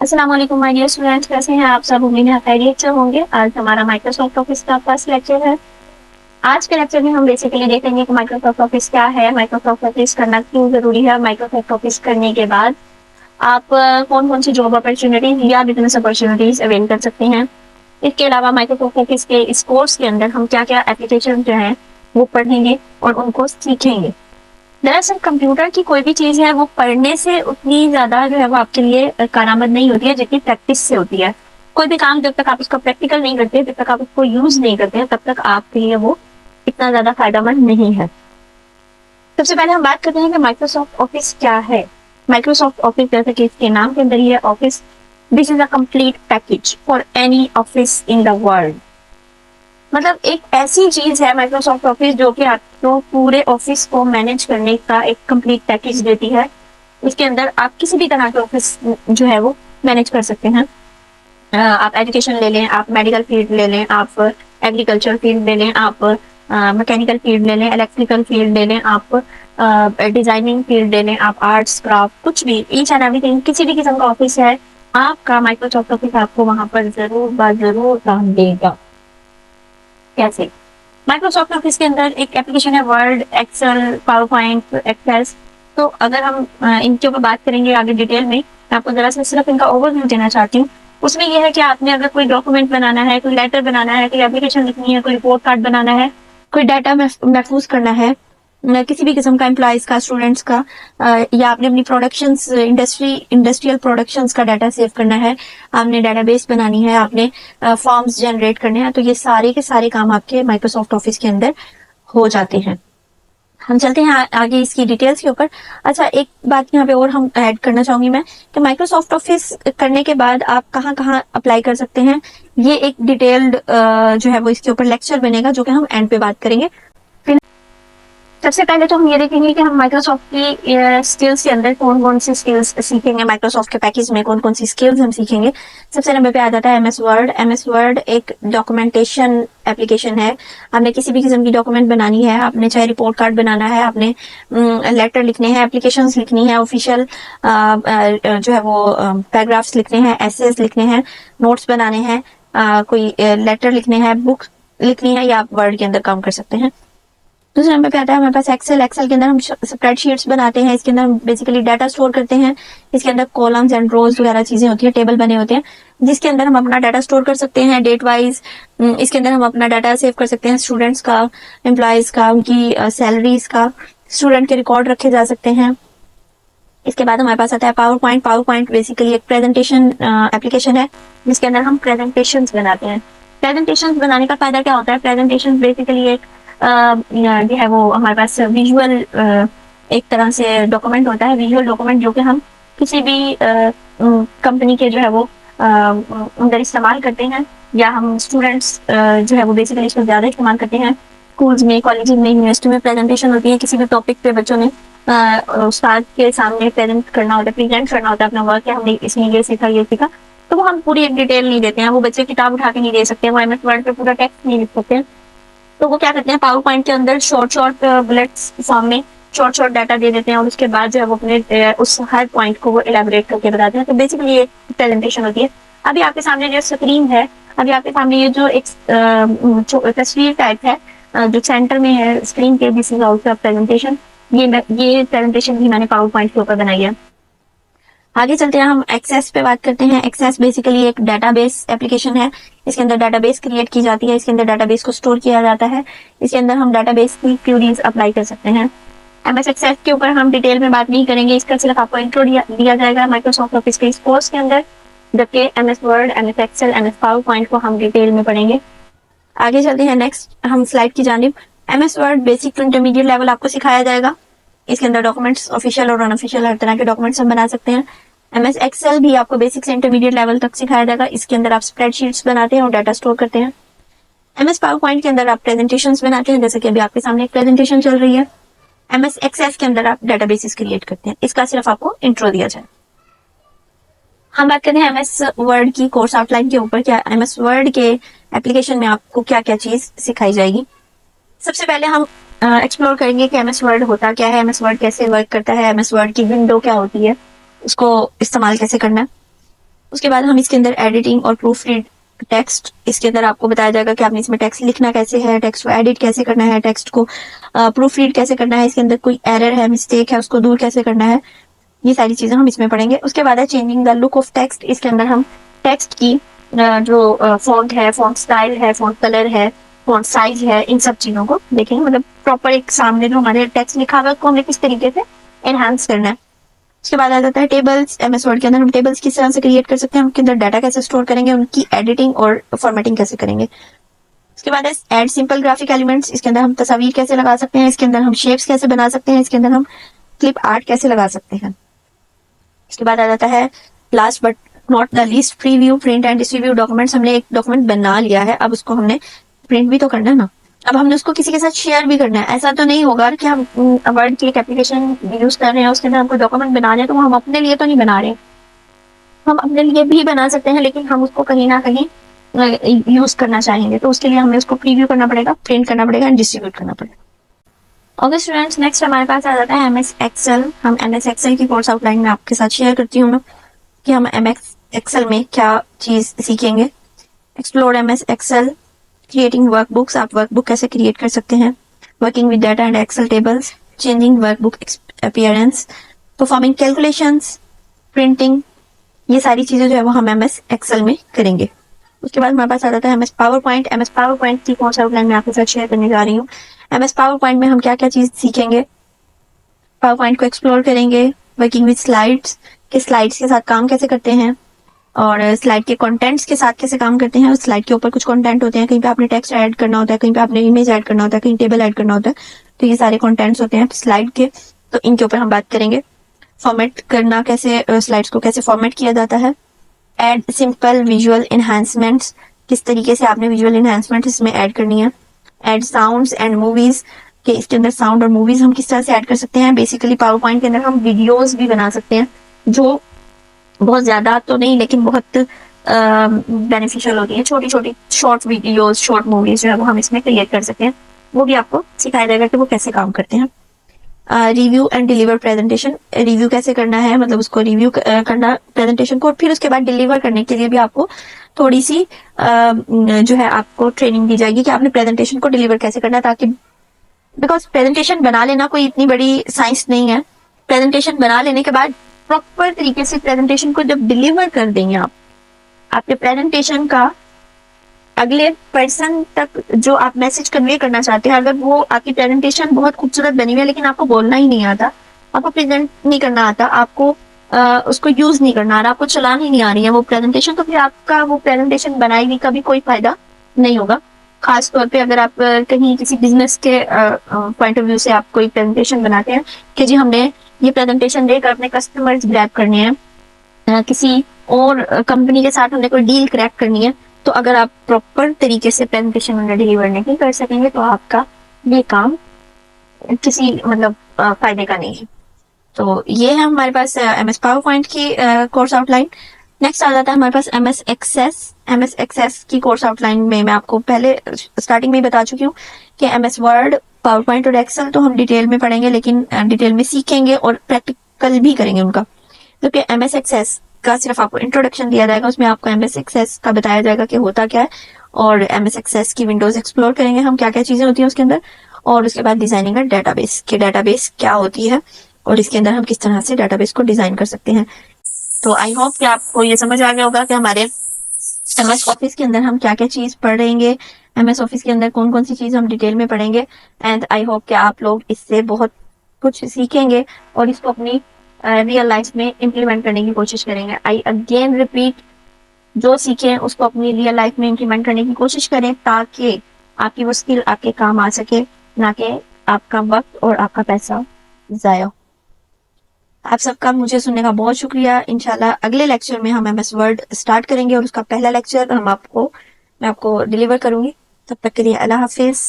अस्सलाम वालेकुम my dear students, कैसे हैं आप सब। उम्मीद है खैरियत से होंगे। आज हमारा माइक्रोसॉफ्ट ऑफिस का फर्स्ट लेक्चर है। आज के लेक्चर में हम बेसिकली देखेंगे कि माइक्रोसॉफ्ट ऑफिस क्या है, माइक्रोसॉफ्ट ऑफिस करना क्यों जरूरी है, माइक्रोसॉफ्ट ऑफिस करने के बाद आप कौन कौन सी जॉब अपॉर्चुनिटीज या बिजनेस अपॉर्चुनिटीज अवेल कर सकते हैं। इसके अलावा माइक्रोसॉफ्ट ऑफिस के इस कोर्स के अंदर हम क्या क्या एप्लीकेशन जो है वो पढ़ेंगे और उनको सीखेंगे। दरअसल कंप्यूटर की कोई भी चीज है वो पढ़ने से उतनी ज्यादा जो है वो आपके लिए कारआमद नहीं होती है जितनी प्रैक्टिस से होती है। कोई भी काम जब तक आप उसका प्रैक्टिकल नहीं करते, जब तक आप उसको यूज नहीं करते हैं, तब तक आपके लिए वो इतना ज्यादा फायदेमंद नहीं है। सबसे पहले हम बात करते हैं कि माइक्रोसॉफ्ट ऑफिस क्या है। माइक्रोसॉफ्ट ऑफिस जैसे कि इसके नाम के अंदर ही है office, this is a complete package for any office in the world. मतलब एक ऐसी चीज है माइक्रोसॉफ्ट ऑफिस जो कि आपको पूरे ऑफिस को मैनेज करने का एक कंप्लीट पैकेज देती है। इसके अंदर आप किसी भी तरह के ऑफिस जो है वो मैनेज कर सकते हैं। आप एजुकेशन ले लें, आप मेडिकल फील्ड ले लें, आप एग्रीकल्चर फील्ड ले लें, आप मैकेनिकल फील्ड ले लें, इलेक्ट्रिकल फील्ड ले लें, आप डिजाइनिंग फील्ड ले लें, आप आर्ट्स क्राफ्ट, कुछ भी, ईच एंड एवरीथिंग, किसी भी किस्म का ऑफिस है आपका, माइक्रोसॉफ्ट ऑफिस आपको वहां पर जरूर बाजरूर काम देगा। कैसे? माइक्रोसॉफ्ट ऑफिस के अंदर एक एप्लीकेशन है Word, Excel, PowerPoint, Access. तो अगर हम इनके ऊपर बात करेंगे आगे डिटेल में, मैं आपको जरा सा सिर्फ इनका ओवरव्यू देना चाहती हूँ। उसमें यह है कि आपने अगर कोई डॉक्यूमेंट बनाना है, कोई लेटर बनाना है, कोई एप्लीकेशन लिखनी है, कोई रिपोर्ट कार्ड बनाना है, कोई डाटा महफूज करना है, किसी भी किस्म का एम्प्लॉयज का, स्टूडेंट्स का, या आपने अपनी प्रोडक्शंस इंडस्ट्रियल प्रोडक्शंस का डाटा सेव करना है, आपने डेटाबेस बनानी है, आपने फॉर्म्स जनरेट करने हैं, तो ये सारे के सारे काम आपके माइक्रोसॉफ्ट ऑफिस के अंदर हो जाते हैं। हम चलते हैं आगे इसकी डिटेल्स के ऊपर। अच्छा, एक बात यहाँ पे और हम ऐड करना चाहूंगी मैं कि माइक्रोसॉफ्ट ऑफिस करने के बाद आप कहाँ कहाँ अप्लाई कर सकते हैं, ये एक डिटेल्ड जो है वो इसके ऊपर लेक्चर बनेगा जो कि हम एंड पे बात करेंगे। सबसे पहले तो हम ये देखेंगे कि हम माइक्रोसॉफ्ट की स्किल्स के अंदर कौन कौन सी स्किल्स सीखेंगे, माइक्रोसॉफ्ट के पैकेज में कौन कौन सी स्किल्स हम सीखेंगे। सबसे नंबर पे आ जाता है एमएस वर्ड। एमएस वर्ड एक डॉक्यूमेंटेशन एप्लीकेशन है। आपने किसी भी किस्म की डॉक्यूमेंट बनानी है, आपने चाहे रिपोर्ट कार्ड बनाना है, आपने लेटर लिखने हैं, एप्लीकेशन लिखनी है, ऑफिशियल जो है वो पैराग्राफ्स लिखने हैं, एसेज लिखने हैं, नोट्स बनाने हैं, कोई लेटर लिखने हैं, बुक लिखनी है, या आप वर्ड के अंदर काम कर सकते हैं। दूसरे नंबर पे आता है हमारे पास एक्सेल। एक्सेल के अंदर हम स्प्रेडशीट्स बनाते हैं, इसके अंदर हम बेसिकली डाटा स्टोर करते हैं। इसके अंदर कॉलम्स एंड रोज वगैरह चीजें होती है, टेबल बने होते हैं जिसके अंदर हम अपना डाटा स्टोर कर सकते हैं डेट वाइज। इसके अंदर हम अपना डाटा सेव कर सकते हैं, स्टूडेंट्स का, एम्प्लॉयज का, उनकी सैलरीज का, स्टूडेंट के रिकॉर्ड रखे जा सकते हैं। इसके बाद हमारे पास आता है power point. Power point basically एक प्रेजेंटेशन एप्लीकेशन है जिसके अंदर हम प्रेजेंटेशन बनाते हैं। प्रेजेंटेशन बनाने का फायदा क्या होता है? प्रेजेंटेशन बेसिकली एक जो है वो हमारे पास विजुअल एक तरह से डॉक्यूमेंट होता है, विजुअल डॉक्यूमेंट जो कि हम किसी भी कंपनी के जो है वो अंदर इस्तेमाल करते हैं, या हम स्टूडेंट्स जो है वो बेसिकली इसको ज्यादा इस्तेमाल करते हैं। स्कूल्स में, कॉलेज में, यूनिवर्सिटी में प्रेजेंटेशन होती है, किसी भी टॉपिक पे बच्चों ने उस्ताद के सामने प्रेजेंट करना होता है, प्रेजेंट करना होता है अपना वर्क, या हमने इसमें ये सीखा, ये सीखा। तो वो हम पूरी एक डिटेल नहीं देते हैं, वो बच्चे किताब उठा के नहीं दे सकते, वो एमएस वर्ड पे पूरा टेक्स्ट नहीं लिख सकते। तो वो क्या करते हैं, पावर पॉइंट के अंदर शॉर्ट शॉर्ट बुलेट्स फॉर्म में शॉर्ट शॉर्ट डाटा दे देते हैं, और उसके बाद जो है वो अपने उस हर पॉइंट को वो इलेबोरेट करके बताते हैं। तो बेसिकली ये प्रेजेंटेशन होती है। अभी आपके सामने जो स्क्रीन है, अभी आपके सामने ये जो एक तस्वीर टाइप है जो सेंटर में है स्क्रीन के, दिस इज ऑल्सो प्रेजेंटेशन। ये प्रेजेंटेशन भी मैंने पावर पॉइंट के ऊपर बनाई है। आगे चलते हैं, हम एक्सेस पे बात करते हैं। एक्सेस बेसिकली एक डाटाबेस एप्लीकेशन है। इसके अंदर डाटाबेस क्रिएट की जाती है, इसके अंदर डाटाबेस को स्टोर किया जाता है, इसके अंदर हम डाटाबेस की क्यूरीज अप्लाई कर सकते हैं। एमएस एक्सेस के ऊपर हम डिटेल में बात नहीं करेंगे, इसका सिर्फ आपको इंट्रो दिया जाएगा माइक्रोसॉफ्ट ऑफिस के इस कोर्स के अंदर, जबकि MS Word, MS Excel, MS PowerPoint को हम डिटेल में पढ़ेंगे। आगे चलते हैं नेक्स्ट हम स्लाइड की जानिब। MS Word basic to intermediate level आपको सिखाया जाएगा। इसके अंदर डॉक्यूमेंट्स ऑफिशियल और अनऑफिशियल हर तरह के डॉक्यूमेंट्स हम बना सकते हैं। एमएस एक्सेल भी आपको बेसिक से इंटरमीडिएट लेवल तक सिखाया जाएगा। इसके अंदर आप स्प्रेडशीट्स बनाते हैं और डाटा स्टोर करते हैं। एमएस पावर पॉइंट के अंदर आप प्रेजेंटेशंस बनाते हैं, जैसे कि अभी आपके सामने एक प्रेजेंटेशन चल रही है। एमएस एक्सेस के अंदर आप डाटाबेसेस क्रिएट करते हैं। इसका सिर्फ आपको इंट्रो दिया जाए। हम बात करते हैं एमएस वर्ड की कोर्स आउटलाइन के ऊपर। क्या एमएस वर्ड के एप्लीकेशन में आपको क्या क्या चीज सिखाई जाएगी। सबसे पहले हम एक्सप्लोर करेंगे कि एमएस वर्ड होता क्या है, एमएस वर्ड कैसे वर्क करता है, एमएस वर्ड की विंडो क्या होती है, उसको इस्तेमाल कैसे करना है। उसके बाद हम इसके अंदर एडिटिंग और प्रूफ रीड टेक्स्ट, इसके अंदर आपको बताया जाएगा कि आपने इसमें टेक्स्ट लिखना कैसे है, टेक्स्ट को एडिट कैसे करना है, टेक्स्ट को प्रूफ रीड कैसे करना है, इसके अंदर कोई एरर है, मिस्टेक है, उसको दूर कैसे करना है, ये सारी चीजें हम इसमें पढ़ेंगे। उसके बाद है changing the look of text, इसके अंदर हम टेक्स्ट की जो फॉन्ट है, फॉन्ट स्टाइल है, फॉन्ट कलर है, फॉन्ट साइज है, इन सब चीजों को देखेंगे। मतलब प्रॉपर एक सामने जो हमारे टेक्स्ट लिखा हुआ है उसको हमें किस तरीके से एनहांस करना है। उसके बाद आ जाता है टेबल्स। एमएस वर्ड के अंदर हम टेबल्स किस तरह से क्रिएट कर सकते हैं, उनके अंदर डाटा कैसे स्टोर करेंगे, उनकी एडिटिंग और फॉर्मेटिंग कैसे करेंगे। उसके बाद है ऐड सिंपल ग्राफिक एलिमेंट्स, इसके अंदर हम तस्वीर कैसे लगा सकते हैं, इसके अंदर हम शेप्स कैसे बना सकते हैं, इसके अंदर हम क्लिप आर्ट कैसे लगा सकते हैं। इसके बाद आ जाता है last but not the least, preview, print and distribute documents. हमने एक डॉक्यूमेंट बना लिया है, अब उसको हमने प्रिंट भी तो करना है ना, अब हमने उसको किसी के साथ शेयर भी करना है। ऐसा तो नहीं होगा कि हम वर्ड की एक एप्लीकेशन यूज कर रहे हैं, उसके अंदर हमको डॉक्यूमेंट बना रहे हैं, तो वो हम अपने लिए तो नहीं बना रहे, हम अपने लिए भी बना सकते हैं, लेकिन हम उसको कहीं ना कहीं यूज करना चाहेंगे, तो उसके लिए हमें उसको प्रीव्यू करना पड़ेगा, प्रिंट करना पड़ेगा एंड डिस्ट्रीब्यूट करना पड़ेगा। ओके स्टूडेंट्स, नेक्स्ट हमारे पास आ जाता है एमएस एक्सेल। हम एमएस एक्सेल की कोर्स आउटलाइन में आपके साथ शेयर करती हूँ मैं कि हम एमएस एक्सेल में क्या चीज सीखेंगे। Explore MS Excel, creating workbooks, आप वर्कबुक कैसे क्रिएट कर सकते हैं, working with data and Excel tables, changing workbook appearance, performing calculations, printing, ये सारी चीजें जो है वो हम एमएस एक्सेल में करेंगे। उसके बाद हमारे पास आ जाता है MS power point. MS power point की कोर्स आउटलाइन में आपके साथ शेयर करने जा रही हूँ। एमएस पावर पॉइंट में हम क्या क्या चीज सीखेंगे, पावर पॉइंट को एक्सप्लोर करेंगे, वर्किंग विद स्लाइड्स, के स्लाइड्स के साथ काम कैसे करते हैं और स्लाइड के कंटेंट्स के साथ कैसे काम करते हैं। उस स्लाइड के ऊपर कुछ कंटेंट होते हैं, कहीं पे आपने टेक्स्ट ऐड करना होता है, कहीं पे आपने इमेज ऐड करना होता है, कहीं टेबल ऐड करना होता है, तो ये सारे कंटेंट्स होते हैं स्लाइड के, तो इनके ऊपर हम बात करेंगे। फॉर्मेट करना, कैसे स्लाइड्स को कैसे फॉर्मेट किया जाता है। एड सिंपल विजुअल एनहांसमेंट्स, किस तरीके से आपने विजुअल एनहांसमेंट इसमें ऐड करनी है। एड साउंड्स एंड मूवीज, के इसके अंदर साउंड और मूवीज हम किस तरह से ऐड कर सकते हैं। बेसिकली पावर पॉइंट के अंदर हम वीडियोस भी बना सकते हैं, जो बहुत ज्यादा तो नहीं लेकिन बहुत बेनिफिशियल होती है। छोटी छोटी शॉर्ट वीडियोस, शॉर्ट मूवीज जो है वो हम इसमें क्रिएट कर सकते हैं, वो भी आपको सिखाया जाएगा कि वो कैसे काम करते हैं। Review and deliver presentation, review कैसे करना है, मतलब उसको रिव्यू करना प्रेजेंटेशन को, और फिर उसके बाद डिलीवर करने के लिए भी आपको थोड़ी सी जो है आपको ट्रेनिंग दी जाएगी कि आपने प्रेजेंटेशन को डिलीवर कैसे करना है, ताकि बिकॉज प्रेजेंटेशन बना लेना कोई इतनी बड़ी साइंस नहीं है। प्रेजेंटेशन बना लेने के बाद प्रॉपर तरीके से प्रेजेंटेशन को जब डिलीवर कर देंगे आप, आपके प्रेजेंटेशन का अगले पर्सन तक जो आप मैसेज कन्वे करना चाहते हैं, अगर वो आपकी प्रेजेंटेशन बहुत खूबसूरत बनी हुई है लेकिन आपको बोलना ही नहीं आता, आपको प्रेजेंट नहीं करना आता, आपको उसको यूज नहीं करना आ रहा, आपको चलानी नहीं आ रही है वो प्रेजेंटेशन, तो फिर आपका वो प्रेजेंटेशन बनाई हुई का भी कोई फायदा नहीं होगा। खास तौर पे अगर आप कहीं किसी बिजनेस के पॉइंट ऑफ व्यू से आप कोई प्रेजेंटेशन बनाते हैं कि जी हमने ये प्रेजेंटेशन देकर अपने कस्टमर्स ग्रैब करने हैं, किसी और कंपनी के साथ हमने कोई डील क्रैक करनी है, तो अगर आप प्रॉपर तरीके से प्रेजेंटेशन डिलीवर नहीं कर सकेंगे तो आपका ये काम किसी मतलब फायदे का नहीं है। तो ये है हमारे पास एमएस पावर पॉइंट की कोर्स आउटलाइन। नेक्स्ट आ जाता है हमारे पास एमएस एक्सेस। एमएस एक्सेस की कोर्स आउटलाइन में मैं आपको पहले स्टार्टिंग में ही बता चुकी हूँ कि एमएस वर्ड, पावर पॉइंट और एक्सेल तो हम डिटेल में पढ़ेंगे, लेकिन डिटेल में सीखेंगे और प्रैक्टिकल भी करेंगे उनका। क्योंकि एमएस एक्सेस का सिर्फ आपको इंट्रोडक्शन दिया जाएगा, उसमें आपको एमएस एक्सेस का बताया जाएगा कि होता क्या है, और एमएस एक्सेस की विंडोज एक्सप्लोर करेंगे हम, क्या क्या चीजें होती हैं उसके अंदर, और उसके बाद डिजाइनिंग है डेटाबेस के, डेटाबेस क्या होती है और इसके अंदर हम किस तरह से डेटाबेस को डिजाइन कर सकते हैं। तो आई होप कि आपको ये समझ आ गया होगा कि हमारे एमएस ऑफिस के अंदर हम क्या क्या चीज पढ़ेंगे, एमएस ऑफिस के अंदर कौन कौन सी चीज हम डिटेल में पढ़ेंगे, एंड आई होप कि आप लोग इससे बहुत कुछ सीखेंगे और इसको अपनी रियल लाइफ में इम्प्लीमेंट करने की कोशिश करेंगे। आई अगेन रिपीट, जो सीखें उसको अपनी रियल लाइफ में इम्प्लीमेंट करने की कोशिश करें, ताकि आपकी वो स्किल आपके काम आ सके, ना कि आपका वक्त और आपका पैसा जाया। आप सबका मुझे सुनने का बहुत शुक्रिया। इंशाल्लाह अगले लेक्चर में हम एमएस वर्ड स्टार्ट करेंगे और उसका पहला लेक्चर मैं आपको डिलीवर करूंगी। तब तक के लिए अल्लाह हाफिज।